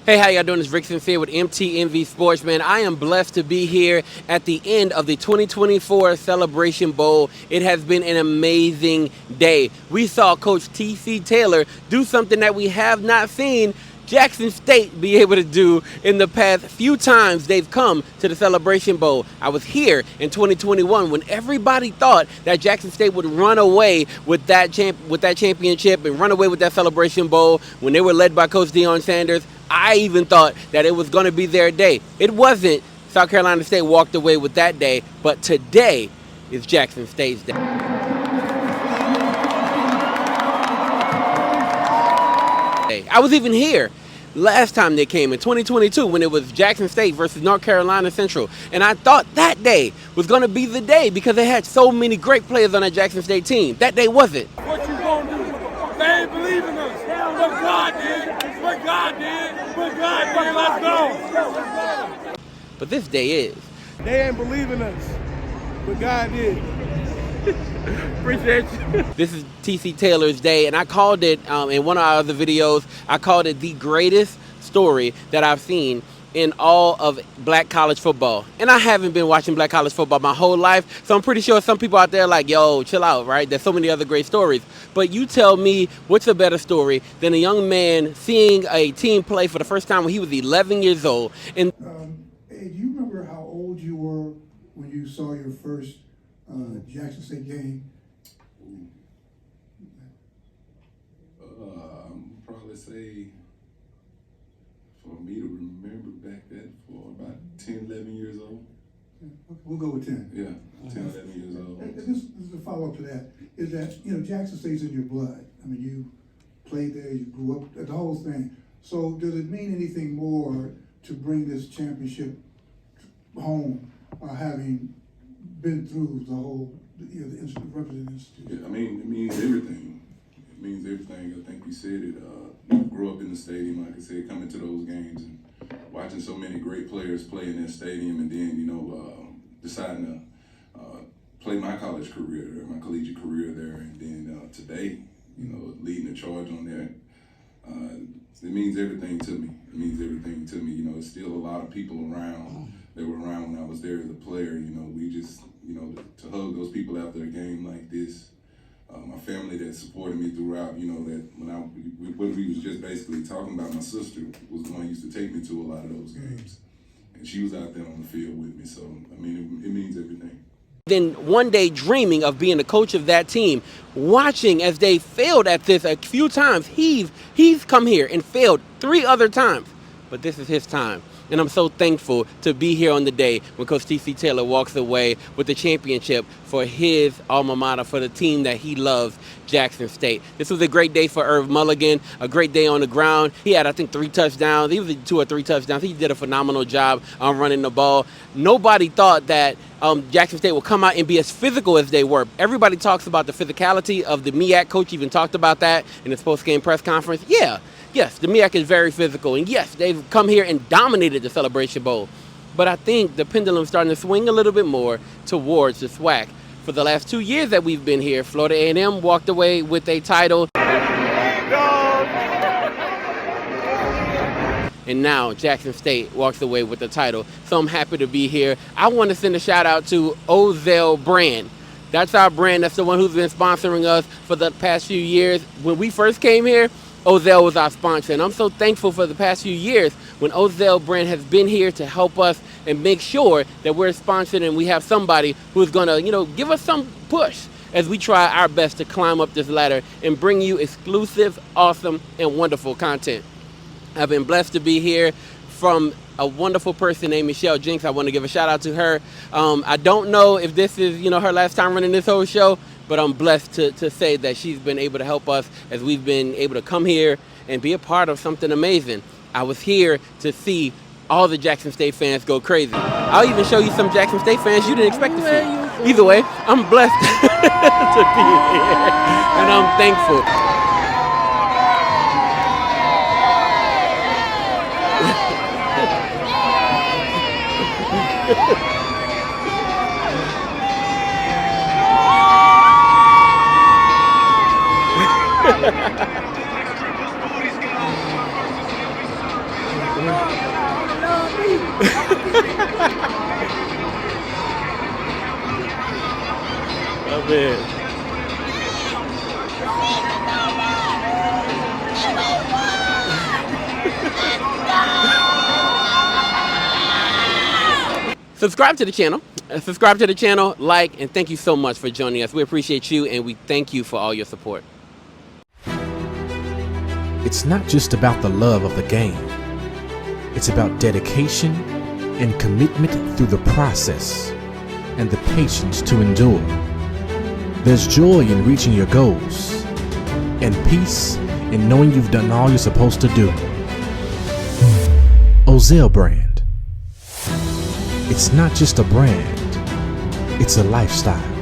Hey, how y'all doing? It's Rick Sincere with MTMV Sports, man. I am blessed to be here at the end of the 2024 Celebration Bowl. It has been an amazing day. We saw Coach T.C. Taylor do something that we have not seen Jackson State be able to do in the past few times they've come to the Celebration Bowl. I was here in 2021 when everybody thought that Jackson State would run away with that championship and run away with that Celebration Bowl when they were led by Coach Deion Sanders. I even thought that it was going to be their day. It wasn't. South Carolina State walked away with that day, but today is Jackson State's day. I was even here last time they came in 2022 when it was Jackson State versus North Carolina Central, and I thought that day was going to be the day because they had so many great players on that Jackson State team. That day wasn't. What you gonna do? They ain't believe in us. But God did. But God did. But God did. Let's go. But this day is. They ain't believe in us. But God did. Appreciate you. This is T.C. Taylor's day, and I called it, in one of our other videos, I called it the greatest story that I've seen in all of black college football. And I haven't been watching black college football my whole life, so I'm pretty sure some people out there are like, yo, chill out, right? There's so many other great stories. But you tell me, what's a better story than a young man seeing a team play for the first time when he was 11 years old? And hey, do you remember how old you were when you saw your first Jackson State game? Probably say, for me to remember back then, for about 10, 11 years old. Yeah, okay, we'll go with 10. Yeah, 10, 11 years old. And this is a follow-up to that, is that, Jackson State's in your blood. I mean, you played there, you grew up, the whole thing. So does it mean anything more to bring this championship home, having been through the whole, the represented institution? Yeah, I mean, it means everything. It means everything. I think you said it. Grew up in the stadium, like I said, coming to those games and watching so many great players play in that stadium, and then, deciding to play my college career there, my collegiate career there, and then today, leading the charge on that. It means everything to me. It means everything to me. It's still a lot of people around that were around when I was there as a player. We just, to hug those people after a game like this. My family that supported me throughout, that when we was just basically talking about, my sister was the one who used to take me to a lot of those games. And she was out there on the field with me. So, I mean, it means everything. Then one day dreaming of being the coach of that team, watching as they failed at this a few times. He's come here and failed 3 other times, but this is his time. And I'm so thankful to be here on the day when Coach T.C. Taylor walks away with the championship for his alma mater, for the team that he loves, Jackson State. This was a great day for Irv Mulligan, a great day on the ground. He had, I think, 3 touchdowns. He was 2 or 3 touchdowns. He did a phenomenal job on running the ball. Nobody thought that Jackson State would come out and be as physical as they were. Everybody talks about the physicality of the MEAC. Coach even talked about that in his post-game press conference. Yeah. Yes, the MEAC is very physical, and yes, they've come here and dominated the Celebration Bowl. But I think the pendulum's starting to swing a little bit more towards the SWAC. For the last 2 years that we've been here, Florida A&M walked away with a title. And now Jackson State walks away with the title. So I'm happy to be here. I want to send a shout out to Ozell Brand. That's our brand. That's the one who's been sponsoring us for the past few years. When we first came here, Ozell was our sponsor, and I'm so thankful for the past few years when Ozell Brand has been here to help us and make sure that we're sponsored and we have somebody who's going to, give us some push as we try our best to climb up this ladder and bring you exclusive, awesome, and wonderful content. I've been blessed to be here from a wonderful person named Michelle Jinks. I want to give a shout out to her. I don't know if this is, her last time running this whole show, but I'm blessed to say that she's been able to help us as we've been able to come here and be a part of something amazing. I was here to see all the Jackson State fans go crazy. I'll even show you some Jackson State fans you didn't expect to see. Either way, I'm blessed to be here, and I'm thankful. Oh man. Subscribe to the channel. Subscribe to the channel, like, and thank you so much for joining us. We appreciate you, and we thank you for all your support. It's not just about the love of the game. It's about dedication and commitment through the process and the patience to endure. There's joy in reaching your goals and peace in knowing you've done all you're supposed to do. Ozell brand. It's not just a brand, it's a lifestyle.